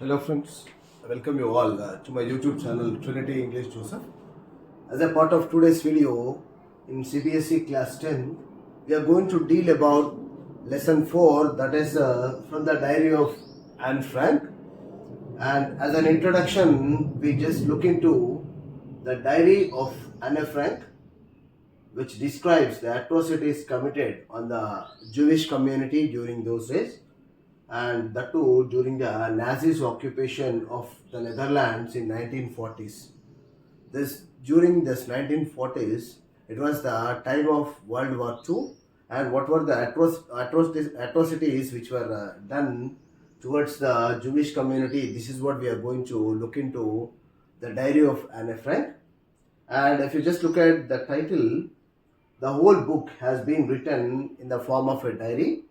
Hello friends, I welcome you all to my YouTube channel Trinity English Joseph. As a part of today's video in CBSE class 10, we are going to deal about lesson 4, that is from the diary of Anne Frank. And as an introduction, we just look into the diary of Anne Frank, which describes the atrocities committed on the Jewish community during those days, and that too during the Nazis' occupation of the Netherlands in 1940s. This during this 1940s, it was the time of World War II, and what were the atrocities which were done towards the Jewish community. This is what we are going to look into the diary of Anne Frank. And if you just look at the title, the whole book has been written in the form of a diary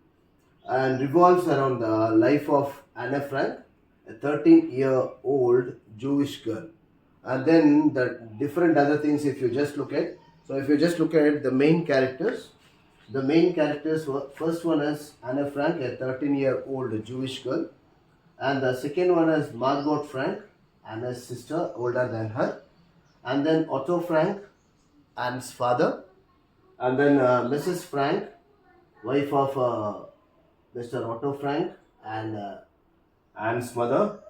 and revolves around the life of Anne Frank, a 13-year-old Jewish girl. And then the different other things, if you just look at, so if you just look at the main characters were, first one is Anne Frank, a 13-year-old Jewish girl, and the second one is Margot Frank, Anne's sister, older than her, and then Otto Frank, Anne's father, and then Mrs. Frank, wife of Mr. Otto Frank and Anne's mother.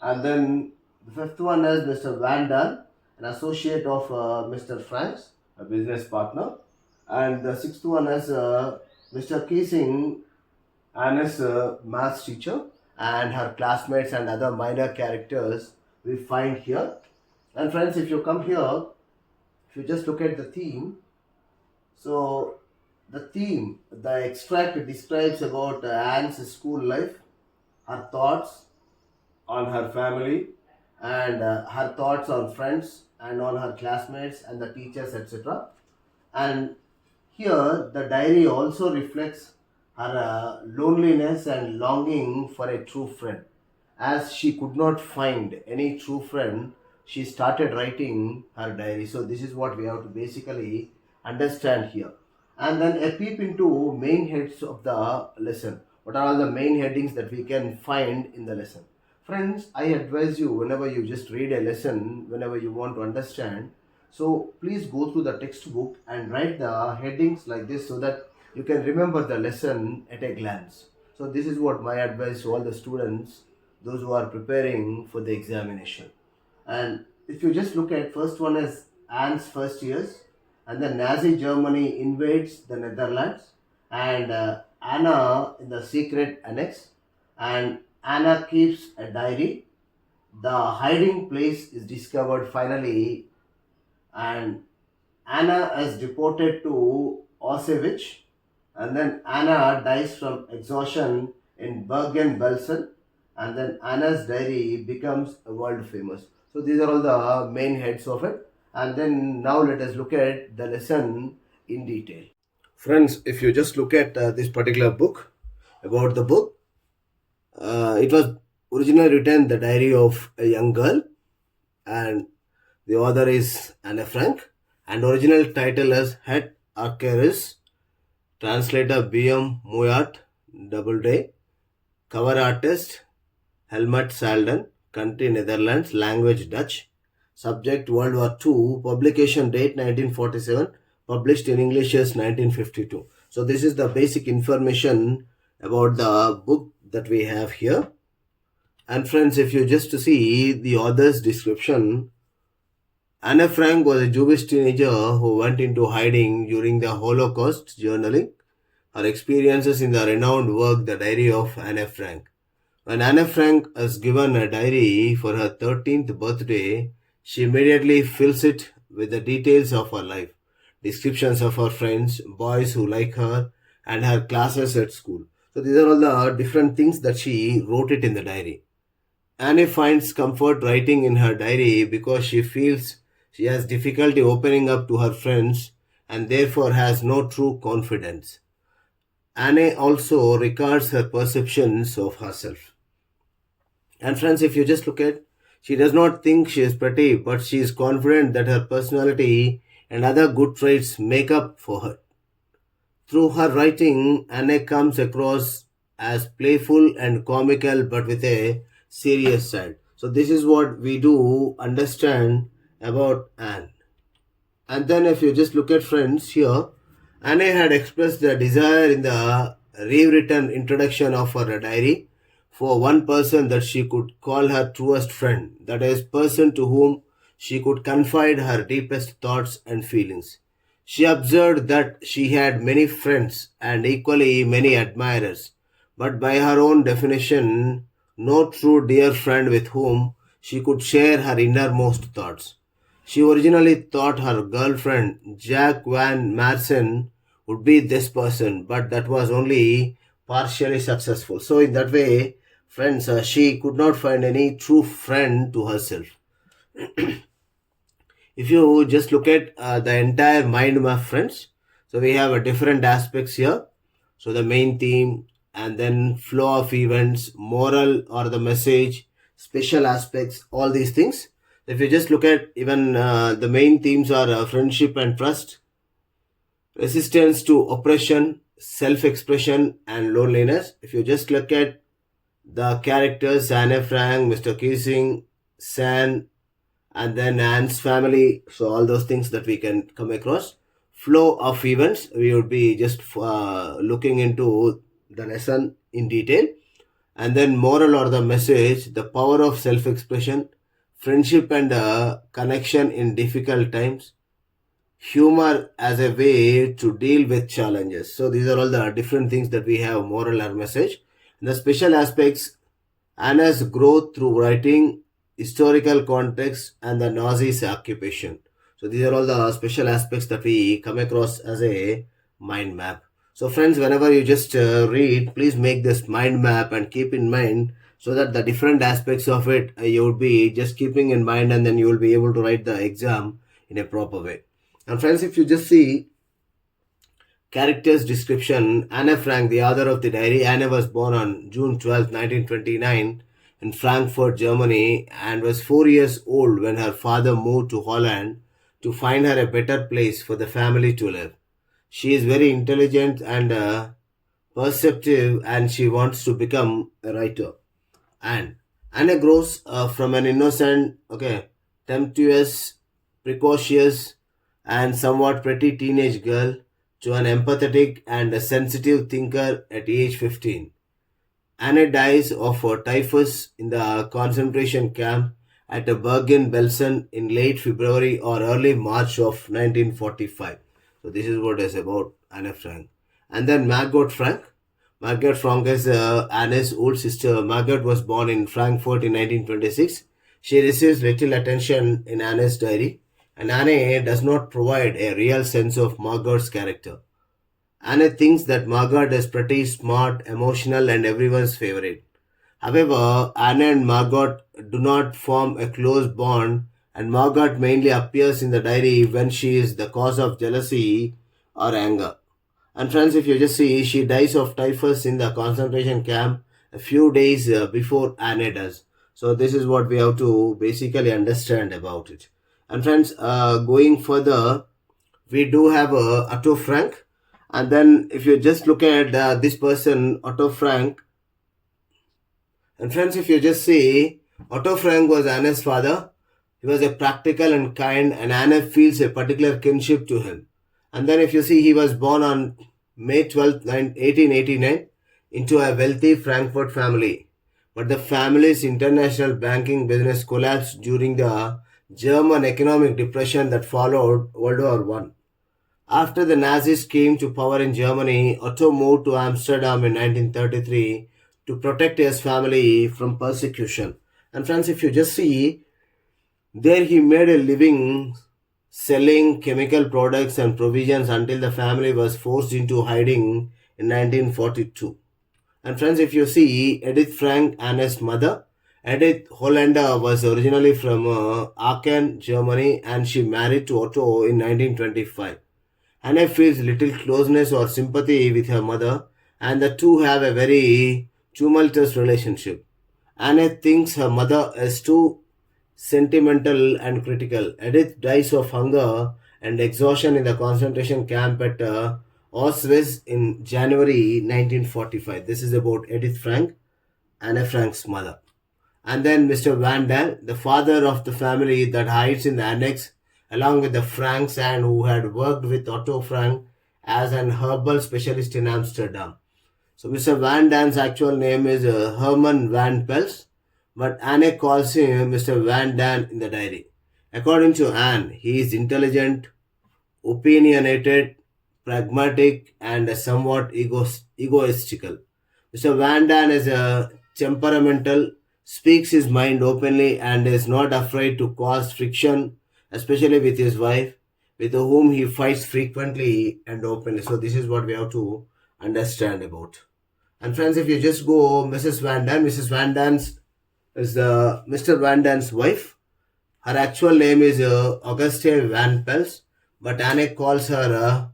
And then the fifth one is Mr. Van Daan, an associate of Mr. Frank's, a business partner. And the sixth one is Mr. Keesing, Anne's maths teacher, and her classmates and other minor characters we find here. And friends, if you come here, if you just look at the theme, so the extract describes about Anne's school life, her thoughts on her family, and her thoughts on friends and on her classmates and the teachers, etc. And here, the diary also reflects her loneliness and longing for a true friend. As she could not find any true friend, she started writing her diary. So, this is what we have to basically understand here. And then a peep into main heads of the lesson. What are all the main headings that we can find in the lesson? Friends, I advise you, whenever you just read a lesson, whenever you want to understand, so please go through the textbook and write the headings like this so that you can remember the lesson at a glance. So this is what my advice to all the students, those who are preparing for the examination. And if you just look at, first one is Anne's first years, and then Nazi Germany invades the Netherlands, and Anna in the secret annex, and Anna keeps a diary. The hiding place is discovered finally, and Anna is deported to Auschwitz, and then Anna dies from exhaustion in Bergen-Belsen, and then Anna's diary becomes world famous. So these are all the main heads of it. And then now let us look at the lesson in detail. Friends, if you just look at this particular book, about the book, it was originally written the diary of a young girl, and the author is Anne Frank, and original title is Het Arkeris, translator B.M. Moyat, Doubleday, cover artist Helmut Salden, country Netherlands, language Dutch, subject World War II, publication date 1947, published in English as 1952. So this is the basic information about the book that we have here. And friends, if you just see the author's description, Anne Frank was a Jewish teenager who went into hiding during the Holocaust, journaling her experiences in the renowned work The Diary of Anne Frank. When Anne Frank is given a diary for her 13th birthday, she immediately fills it with the details of her life, descriptions of her friends, boys who like her, and her classes at school. So these are all the different things that she wrote it in the diary. Anne finds comfort writing in her diary because she feels she has difficulty opening up to her friends and therefore has no true confidence. Anne also records her perceptions of herself. And friends, if you just look at, she does not think she is pretty, but she is confident that her personality and other good traits make up for her. Through her writing, Anne comes across as playful and comical, but with a serious side. So this is what we do understand about Anne. And then if you just look at friends here, Anne had expressed the desire in the rewritten introduction of her diary for one person that she could call her truest friend, that is, person to whom she could confide her deepest thoughts and feelings. She observed that she had many friends and equally many admirers, but by her own definition, no true dear friend with whom she could share her innermost thoughts. She originally thought her girlfriend, Jack Van Marsen, would be this person, but that was only partially successful. So, in that way, friends, she could not find any true friend to herself. If you just look at the entire mind map, friends, so we have a different aspects here. So the main theme, and then flow of events, moral or the message, special aspects, all these things. If you just look at even the main themes are friendship and trust, resistance to oppression, self-expression, and loneliness. If you just look at the characters, Anne Frank, Mr. Keesing, San, and then Anne's family. So all those things that we can come across. Flow of events, we would be just looking into the lesson in detail. And then moral or the message, the power of self-expression, friendship and connection in difficult times, humor as a way to deal with challenges. So these are all the different things that we have, moral or message. And the special aspects, Anna's growth through writing, historical context, and the Nazis' occupation. So these are all the special aspects that we come across as a mind map. So friends, whenever you just read, please make this mind map and keep in mind so that the different aspects of it you would be just keeping in mind, and then you will be able to write the exam in a proper way. And friends, if you just see characters description, Anne Frank, the author of the diary. Anne was born on June 12, 1929 in Frankfurt, Germany, and was 4 years old when her father moved to Holland to find her a better place for the family to live. She is very intelligent and perceptive, and she wants to become a writer. And Anna grows from an innocent, tempestuous, precocious, and somewhat pretty teenage girl to an empathetic and a sensitive thinker at age 15. Anna dies of typhus in the concentration camp at Bergen-Belsen in late February or early March of 1945. So this is what is about Anne Frank. And then Margot Frank. Margaret Frank is Anne's old sister. Margaret was born in Frankfurt in 1926. She receives little attention in Anne's diary, and Anne does not provide a real sense of Margaret's character. Anne thinks that Margaret is pretty smart, emotional, and everyone's favorite. However, Anne and Margot do not form a close bond, and Margot mainly appears in the diary when she is the cause of jealousy or anger. And friends, if you just see, she dies of typhus in the concentration camp a few days before Anne does. So this is what we have to basically understand about it. And friends, going further, we do have Otto Frank. And then if you just look at this person, Otto Frank, and friends, if you just see, Otto Frank was Anne's father. He was a practical and kind, and Anne feels a particular kinship to him. And then if you see, he was born on May 12th, 1889 into a wealthy Frankfurt family. But the family's international banking business collapsed during the German economic depression that followed World War One. After the Nazis came to power in Germany, Otto moved to Amsterdam in 1933 to protect his family from persecution. And friends, if you just see, there he made a living selling chemical products and provisions until the family was forced into hiding in 1942. And friends, if you see Edith Frank, Anne's mother, Edith Hollander was originally from Aachen, Germany, and she married to Otto in 1925. Anne feels little closeness or sympathy with her mother, and the two have a very tumultuous relationship. Anne thinks her mother is too sentimental and critical. Edith dies of hunger and exhaustion in the concentration camp at Auschwitz in January 1945. This is about Edith Frank, Anne Frank's mother. And then Mr. Van Dam, the father of the family that hides in the annex, along with the Franks and who had worked with Otto Frank as an herbal specialist in Amsterdam. So Mr. Van Dam's actual name is Herman Van Pels, but Anne calls him Mr. Van Dam in the diary. According to Anne, he is intelligent, opinionated, pragmatic, and somewhat egoistical. Mr. Van Dam is a temperamental, speaks his mind openly, and is not afraid to cause friction, especially with his wife, with whom he fights frequently and openly. So this is what we have to understand about. And friends, if you just go Mrs. Van Dam's is Mr. Van Dam's wife. Her actual name is Auguste Van Pels, but Anne calls her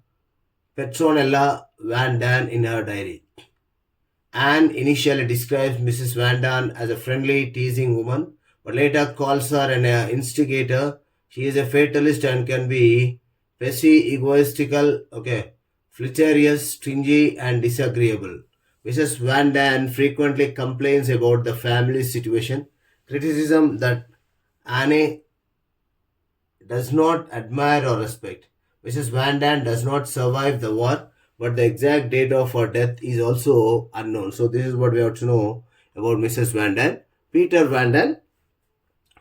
Petronella Van Dam in her diary. Anne initially describes Mrs. Van Dam as a friendly, teasing woman, but later calls her an instigator. She is a fatalist and can be pesky, egoistical, flirtatious, stingy, and disagreeable. Mrs. Van Dam frequently complains about the family situation, criticism that Anne does not admire or respect. Mrs. Van Dam does not survive the war, but the exact date of her death is also unknown. So this is what we have to know about Mrs. Van Dam. Peter Van Dam.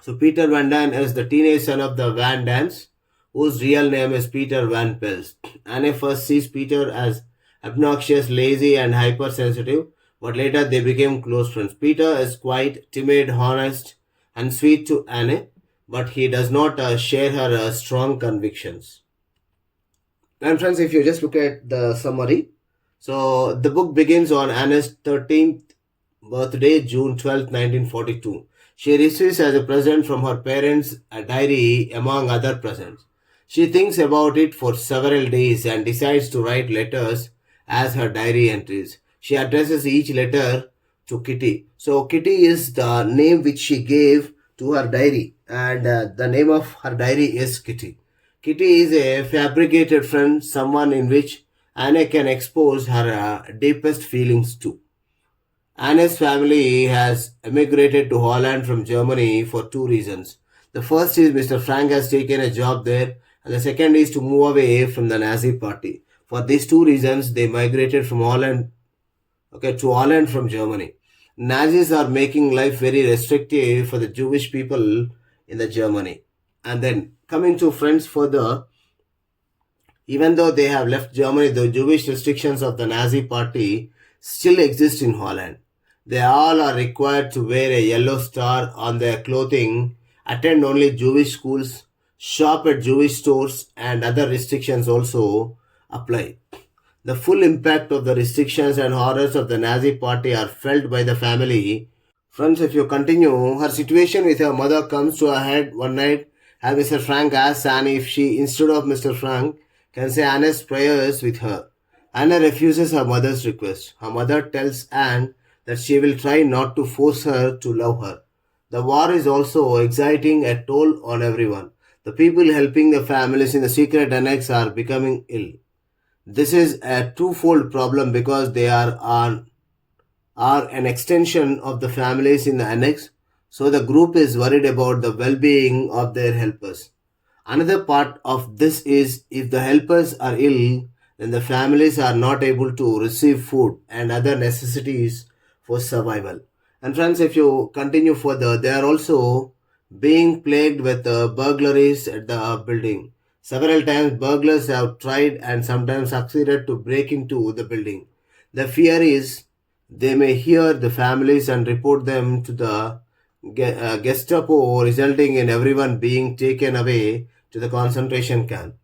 So Peter Van Dam is the teenage son of the Van Dams, whose real name is Peter Van Pels. Anne first sees Peter as obnoxious, lazy, and hypersensitive, but later they became close friends. Peter is quite timid, honest, and sweet to Anne, but he does not share her strong convictions. And friends, if you just look at the summary, so the book begins on Anne's 13th birthday, June 12th, 1942. She receives as a present from her parents a diary among other presents. She thinks about it for several days and decides to write letters as her diary entries. She addresses each letter to Kitty. So Kitty is the name which she gave to her diary, and the name of her diary is Kitty. Kitty is a fabricated friend, someone in which Anne can expose her deepest feelings to. Anne's family has emigrated to Holland from Germany for two reasons. The first is Mr. Frank has taken a job there, and the second is to move away from the Nazi party. For these two reasons, they migrated from Holland, to Holland from Germany. Nazis are making life very restrictive for the Jewish people in the Germany. And then coming to friends further, even though they have left Germany, the Jewish restrictions of the Nazi party still exist in Holland. They all are required to wear a yellow star on their clothing, attend only Jewish schools, shop at Jewish stores, and other restrictions also apply. The full impact of the restrictions and horrors of the Nazi party are felt by the family. Friends, if you continue, her situation with her mother comes to a head one night as Mr. Frank asks Anne if she, instead of Mr. Frank, can say Anne's prayers with her. Anne refuses her mother's request. Her mother tells Anne that she will try not to force her to love her. The war is also exerting a toll on everyone. The people helping the families in the secret annex are becoming ill. This is a twofold problem because they are an extension of the families in the annex, so the group is worried about the well-being of their helpers. Another part of this is if the helpers are ill, then the families are not able to receive food and other necessities for survival. And friends, if you continue further, they are also being plagued with burglaries at the building. Several times, burglars have tried and sometimes succeeded to break into the building. The fear is they may hear the families and report them to the Gestapo, resulting in everyone being taken away to the concentration camp.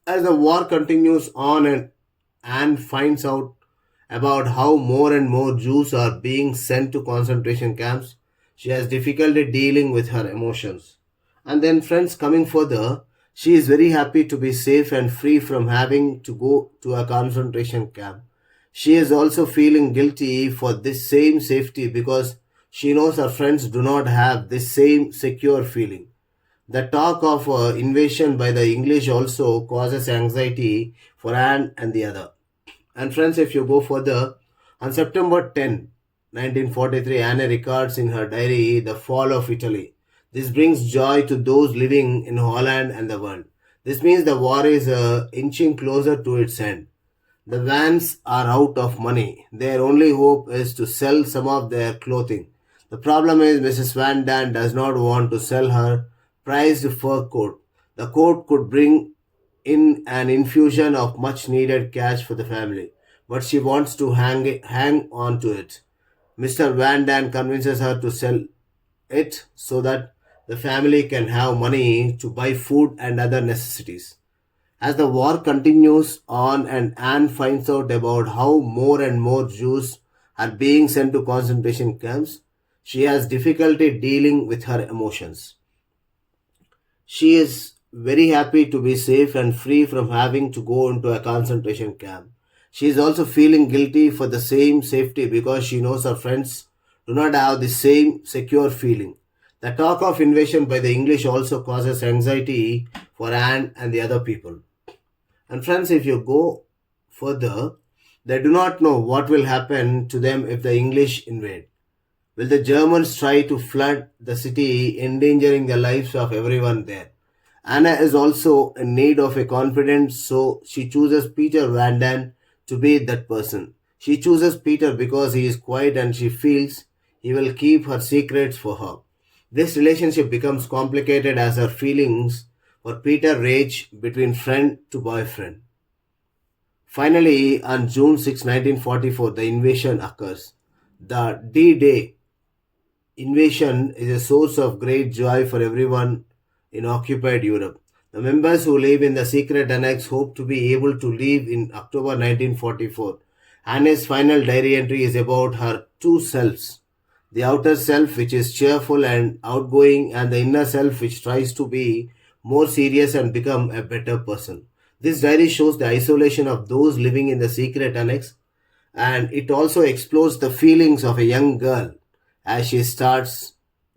As the war continues on and Anne finds out about how more and more Jews are being sent to concentration camps, she has difficulty dealing with her emotions. And then, friends, coming further, she is very happy to be safe and free from having to go to a concentration camp. She is also feeling guilty for this same safety because she knows her friends do not have this same secure feeling. The talk of invasion by the English also causes anxiety for Anne and the other. And friends, if you go further, on September 10, 1943, Anne records in her diary the fall of Italy. This brings joy to those living in Holland and the world. This means the war is inching closer to its end. The Vans are out of money. Their only hope is to sell some of their clothing. The problem is Mrs. Van Daan does not want to sell her prized fur coat. The coat could bring in an infusion of much needed cash for the family, but she wants to hang on to it. Mr. Van Daan convinces her to sell it so that the family can have money to buy food and other necessities. As the war continues on and Anne finds out about how more and more Jews are being sent to concentration camps, she has difficulty dealing with her emotions. She is very happy to be safe and free from having to go into a concentration camp. She is also feeling guilty for the same safety because she knows her friends do not have the same secure feeling. The talk of invasion by the English also causes anxiety for Anne and the other people. And friends, if you go further, they do not know what will happen to them if the English invade. Will the Germans try to flood the city, endangering the lives of everyone there? Anna is also in need of a confidant, so she chooses Peter Van Daan to be that person. She chooses Peter because he is quiet and she feels he will keep her secrets for her. This relationship becomes complicated as her feelings for Peter rage between friend to boyfriend. Finally, on June 6, 1944, the invasion occurs. The D-Day invasion is a source of great joy for everyone in occupied Europe. The members who live in the secret annex hope to be able to leave in October 1944. Anne's final diary entry is about her two selves: the outer self, which is cheerful and outgoing, and the inner self, which tries to be more serious and become a better person. This diary shows the isolation of those living in the secret annex, and it also explores the feelings of a young girl as she starts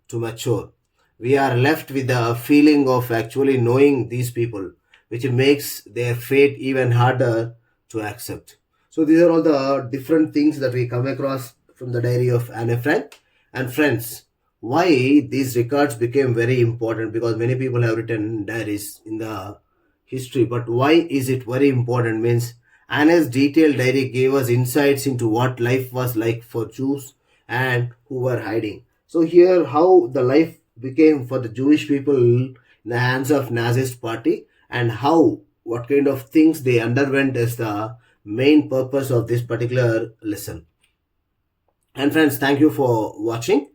to mature. We are left with the feeling of actually knowing these people, which makes their fate even harder to accept. So these are all the different things that we come across from the diary of Anne Frank. And friends, why these records became very important, because many people have written diaries in the history, but why is it very important means Anna's detailed diary gave us insights into what life was like for Jews and who were hiding. So here how the life became for the Jewish people in the hands of Nazist party, and how what kind of things they underwent is the main purpose of this particular lesson. And friends, thank you for watching.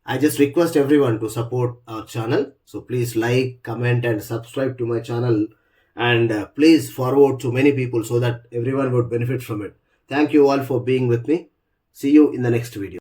I just request everyone to support our channel. So please like, comment and subscribe to my channel, and please forward to many people so that everyone would benefit from it. Thank you all for being with me. See you in the next video.